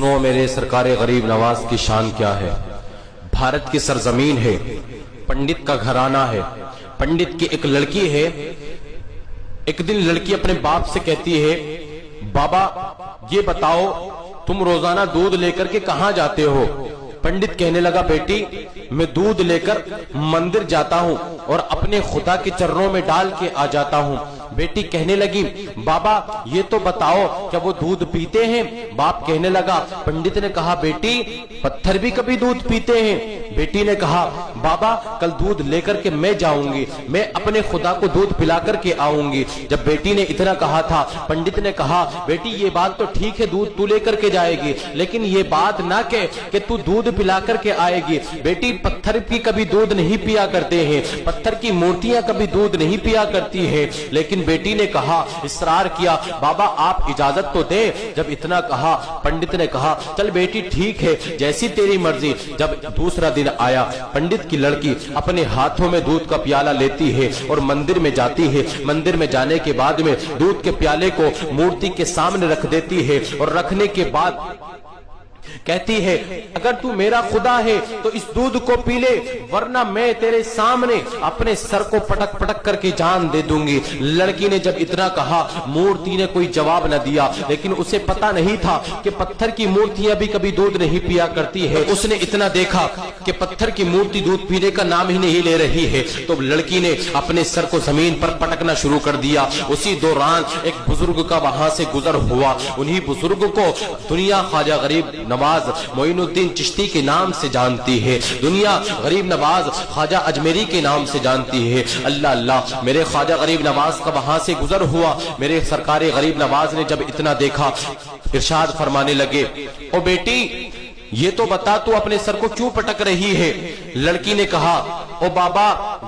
सुनो मेरे सरकार गरीब नवाज की शान क्या है। भारत की सरजमीन है, पंडित का घराना है, पंडित की एक लड़की है। एक दिन लड़की अपने बाप से कहती है, बाबा ये बताओ तुम रोजाना दूध लेकर के कहां जाते हो। पंडित कहने लगा, बेटी मैं दूध लेकर मंदिर जाता हूं और अपने खुदा के चरणों में डाल के आ जाता हूं। बेटी कहने लगी, बाबा ये तो बताओ क्या वो दूध पीते हैं। बाप कहने लगा, पंडित ने कहा, बेटी पत्थर भी कभी दूध पीते हैं। बेटी ने कहा, बाबा कल दूध लेकर के मैं जाऊंगी, मैं अपने खुदा को दूध पिला करके आऊंगी। जब बेटी ने इतना कहा था, पंडित ने कहा, बेटी ये बात तो ठीक है, दूध तू लेकर के जाएगी, लेकिन ये बात ना कह कि तू दूध पिला करके आएगी। बेटी पत्थर की कभी दूध नहीं पिया करते हैं, पत्थर की मूर्तियां कभी दूध नहीं पिया करती है। लेकिन बेटी ने कहा, इसरार किया, बाबा आप इजाजत तो दे। जब इतना कहा, पंडित ने कहा, चल बेटी ठीक है, जैसी तेरी मर्जी। जब दूसरा दिन आया, पंडित की लड़की अपने हाथों में दूध का प्याला लेती है और मंदिर में जाती है। मंदिर में जाने के बाद में दूध के प्याले को मूर्ति के सामने रख देती है और रखने के बाद कहती है, अगर तू मेरा खुदा है तो इस दूध को पी ले, वरना मैं तेरे सामने अपने सर को पटक पटक करके जान दे दूंगी। लड़की ने जब इतना कहा, मूर्ति ने कोई जवाब न दिया, लेकिन उसे पता नहीं था कि पत्थर की मूर्तियां भी कभी दूध नहीं पिया करती है। उसने इतना देखा कि पत्थर की मूर्ति दूध पीने का नाम ही नहीं ले रही है, तो लड़की ने अपने सर को जमीन पर पटकना शुरू कर दिया। उसी दौरान एक बुजुर्ग का वहां से गुजर हुआ। उन्हीं बुजुर्ग को दुनिया ख्वाजा गरीब नवाज मोइनुद्दीन चिश्ती के नाम से जानती है, दुनिया गरीब नवाज ख्वाजा अजमेरी के नाम से जानती है। अल्लाह अल्लाह, मेरे ख्वाजा गरीब नवाज का वहां से गुजर हुआ। मेरे सरकार गरीब नवाज ने जब इतना देखा, इरशाद फरमाने लगे, ओ बेटी ये तो बता तू अपने सर को क्यों पटक रही है। लड़की ने कहा, ओ बाबा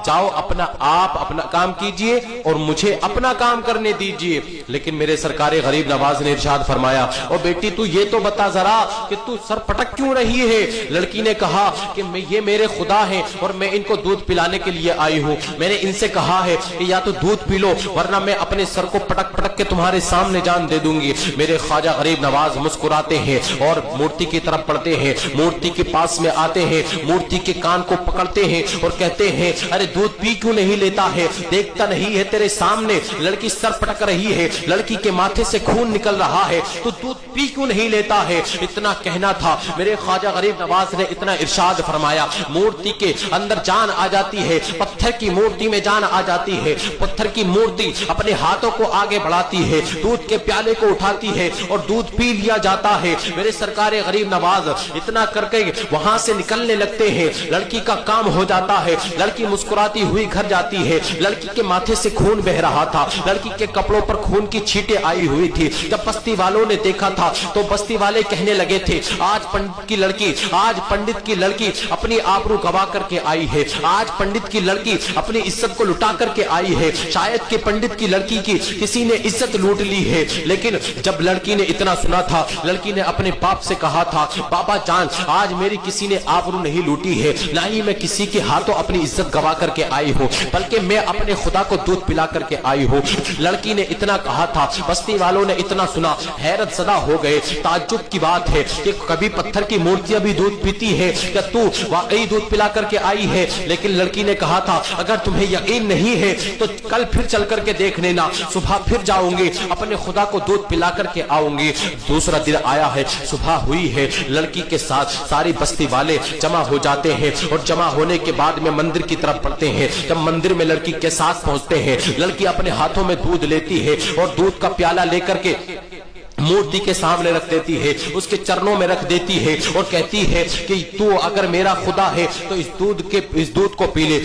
जाओ आप अपना काम कीजिए और मुझे अपना काम करने दीजिए। लेकिन मेरे सरकार गरीब नवाज ने इरशाद फरमाया, ओ बेटी तू ये तो बता जरा कि तू सर पटक क्यों रही है। लड़की ने कहा कि ये मेरे खुदा है और मैं इनको दूध पिलाने के लिए आई हूँ। मैंने इनसे कहा है कि या तो दूध पी लो, वरना मैं अपने सर को पटक पटक के तुम्हारे सामने जान दे दूंगी। मेरे ख्वाजा गरीब नवाज मुस्कुराते हैं और मूर्ति की तरफ बढ़ते हैं, मूर्ति के पास में आते हैं, मूर्ति के कान को पकड़ते हैं और कहते हैं, अरे दूध पी क्यों नहीं लेता है, देखता नहीं है तेरे सामने लड़की सर पटक रही है, लड़की के माथे से खून निकल रहा है, तो दूध पी क्यों नहीं लेता है। इतना कहना था, मेरे ख्वाजा गरीब नवाज ने इतना इरशाद फरमाया, मूर्ति के अंदर जान आ जाती है, पत्थर की मूर्ति में जान आ जाती है। पत्थर की मूर्ति अपने हाथों को आगे बढ़ाती है, दूध के प्याले को उठाती है और दूध पी लिया जाता है। मेरे सरकार गरीब नवाज इतना करके वहां से निकलने लगते हैं। लड़की का काम हो जाता है, लड़की मुस्कुराती हुई घर जाती है। लड़की के माथे से खून बह रहा था, लड़की के कपड़ों पर खून की छींटें आई हुई थी। जब बस्ती वालों ने देखा था तो बस्ती वाले कहने लगे थे, आज पंडित की लड़की अपनी आबरू गवा करके आई है, आज पंडित की लड़की अपनी इज्जत को लुटा करके आई है, शायद कि पंडित की लड़की की किसी ने इज्जत लूट ली है। लेकिन जब लड़की ने इतना सुना था, लड़की ने अपने बाप से कहा था, बाबा जान आज मेरी किसी ने आबरू नहीं लूटी है, ना ही मैं किसी के हाथों अपनी इज्जत गवा करके आई हूँ, बल्कि मैं अपने खुदा को दूध पिला करके आई हूँ। लड़की ने इतना कहा था, बस्ती वालों ने इतना सुना, हैरत ज़दा हो गए। ताज्जुब की बात है कि कभी पत्थर की मूर्तियां भी दूध पीती है, क्या तू वाकई दूध पिला करके आई है। लेकिन लड़की ने कहा था, अगर तुम्हें यकीन नहीं है तो कल फिर चल करके देख लेना, सुबह फिर जाऊंगी, अपने खुदा को दूध पिला करके आऊंगी। दूसरा दिन आया है, सुबह हुई है, लड़की के साथ सारी बस्ती वाले जमा हो जाते हैं और जमा होने के बाद में मंदिर की तरफ बढ़ते हैं। जब मंदिर में लड़की के साथ पहुंचते हैं, लड़की अपने हाथों में दूध लेती है और दूध का प्याला लेकर के मूर्ति के सामने रख देती है, उसके चरणों में रख देती है और कहती है कि तू अगर मेरा खुदा है तो इस दूध को पी ले।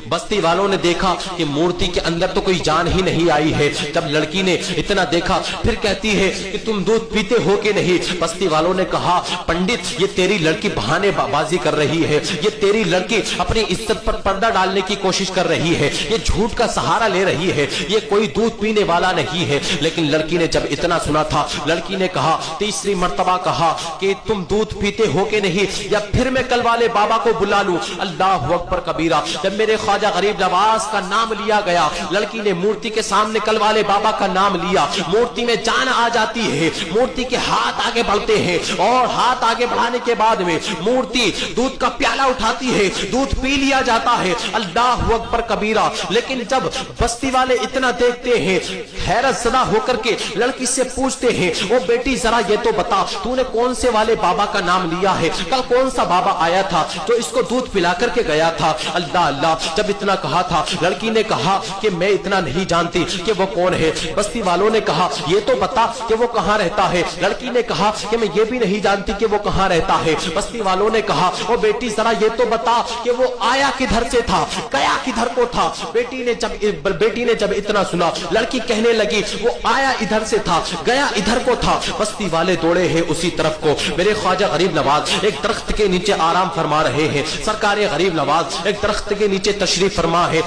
बस्ती वालों ने देखा कि मूर्ति के अंदर तो कोई जान ही नहीं आई है। जब लड़की ने इतना देखा, फिर कहती है कि तुम दूध पीते हो कि नहीं। बस्ती वालों ने कहा, पंडित ये तेरी लड़की बहाने बाजी कर रही है, ये तेरी लड़की अपनी इज्जत पर पर्दा डालने की कोशिश कर रही है, ये झूठ का सहारा ले रही है, ये कोई दूध पीने वाला नहीं है। लेकिन लड़की ने जब इतना सुना था, लड़की ने कहा, तीसरी मर्तबा कहा कि तुम दूध पीते हो कि नहीं, या फिर मैं कल वाले बाबा को बुला लूं। अल्लाह अकबर कबीरा। जब मेरे ख्वाजा ख्वाजा गरीब नवाज का नाम लिया गया। लड़की ने मूर्ति के सामने कल वाले बाबा का नाम लिया। मूर्ति में जान आ जाती है, मूर्ति के हाथ आगे बढ़ते हैं और हाथ आगे बढ़ाने के बाद में मूर्ति दूध का प्याला उठाती है, दूध पी लिया जाता है। अल्लाह अकबर कबीरा। लेकिन जब बस्ती वाले इतना देखते हैं, हैरत ज़दा होकर के लड़की से पूछते हैं, ओ बेटी जरा ये तो बता, तूने कौन से वाले बाबा का नाम लिया है? कल कौन सा बाबा आया था जो इसको दूध पिला करके गया था? अल्लाह अल्लाह। जब इतना कहा था, लड़की ने कहा कि मैं इतना नहीं जानती कि वो कौन है। बस्ती वालों ने कहा ये तो बता कि वो कहां रहता है। लड़की ने कहा कि मैं ये भी नहीं जानती कि वो कहां रहता है। बस्ती वालों ने कहा ओ बेटी जरा ये तो बता कि वो आया किधर से था, गया किधर को था? बेटी ने जब इतना सुना, लड़की कहने लगी वो आया इधर से था, गया इधर को था। बस्ती वाले दौड़े हैं उसी तरफ को। मेरे ख्वाजा गरीब नवाज एक दरख्त के नीचे आराम फरमा रहे हैं। सरकार गरीब नवाज एक दरख्त के नीचे तशरीफ फरमा है।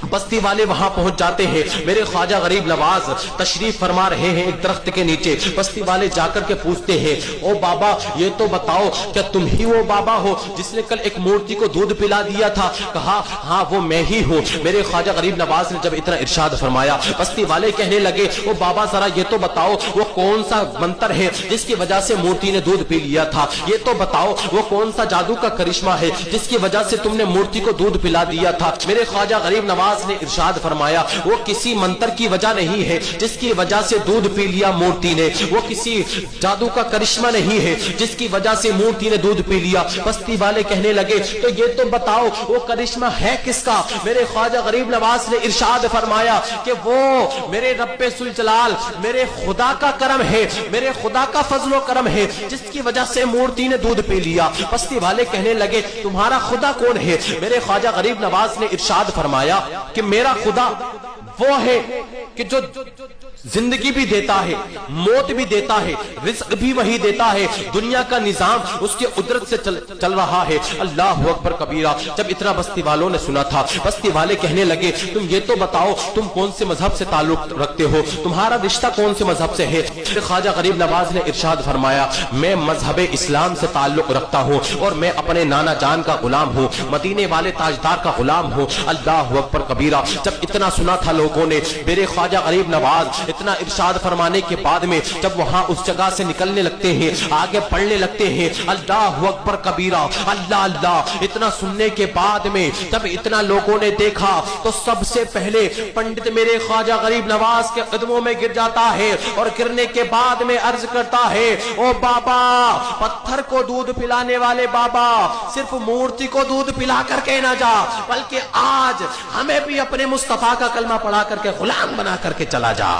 बस्ती वाले वहां पहुंच जाते हैं। मेरे ख्वाजा गरीब नवाज तशरीफ फरमा रहे हैं एक दरख्त के नीचे। बस्ती वाले जाकर के पूछते हैं, ओ बाबा ये तो बताओ क्या तुम ही वो बाबा हो जिसने कल एक मूर्ति को दूध पिला दिया था? कहा हाँ वो मैं ही हूँ। मेरे ख्वाजा गरीब नवाज ने जब इतना इरशाद फरमाया, बस्ती वाले कहने लगे ओ बाबा जरा ये तो बताओ वो कौन सा मंत्र है जिसकी वजह से मूर्ति ने दूध पी लिया था? ये तो बताओ वो कौन सा जादू का करिश्मा है जिसकी वजह से तुमने मूर्ति को दूध पिला दिया था? मेरे ख्वाजा गरीब नवाज ने इरशाद फरमाया वो किसी मंत्र की वजह नहीं है जिसकी वजह से दूध पी लिया मूर्ति ने, वो किसी जादू का करिश्मा नहीं है जिसकी वजह से मूर्ति ने दूध पी लिया। बस्ती वाले कहने लगे तो ये तो बताओ वो करिश्मा है किसका? मेरे ख्वाजा गरीब नवाज ने इरशाद फरमाया कि वो मेरे रब्बे सुल जलाल, मेरे खुदा का करम है, मेरे खुदा का फजलो करम है जिसकी वजह से मूर्ति ने दूध पी लिया। बस्ती वाले कहने लगे तुम्हारा खुदा कौन है? मेरे ख्वाजा गरीब नवाज ने इरशाद फरमाया कि मेरा खुदा वो है कि जो जिंदगी भी देता है, मौत भी देता है, रिस्क भी वही देता है, दुनिया का निजाम उसके कुदरत से चल रहा है। अल्लाह अकबर कबीरा। जब इतना बस्ती वालों ने सुना था, बस्ती वाले कहने लगे तुम ये तो बताओ तुम कौन से मजहब से ताल्लुक रखते हो, तुम्हारा रिश्ता कौन से मजहब से है? ख्वाजा गरीब नवाज ने इरशाद फरमाया मैं मजहब इस्लाम से ताल्लुक रखता हूँ और मैं अपने नाना जान का गुलाम हूँ, मदीने वाले ताजदार का गुलाम हूँ। अल्लाह अकबर कबीरा। जब इतना सुना था लोगों ने, मेरे ख्वाजा गरीब नवाज इतना इरशाद फरमाने के बाद में जब वहां उस जगह से निकलने लगते हैं, आगे पढ़ने लगते हैं, अल्लाह अकबर कबीरा, अल्लाह अल्लाह। इतना सुनने के बाद में जब इतना लोगों ने देखा तो सबसे पहले पंडित मेरे ख्वाजा गरीब नवाज के कदमों में गिर जाता है और गिरने के बाद में अर्ज करता है ओ बाबा, पत्थर को दूध पिलाने वाले बाबा, सिर्फ मूर्ति को दूध पिला करके ना जा, बल्कि आज हमें भी अपने मुस्तफा का कलमा पढ़ा करके गुलाम बना करके चला जा।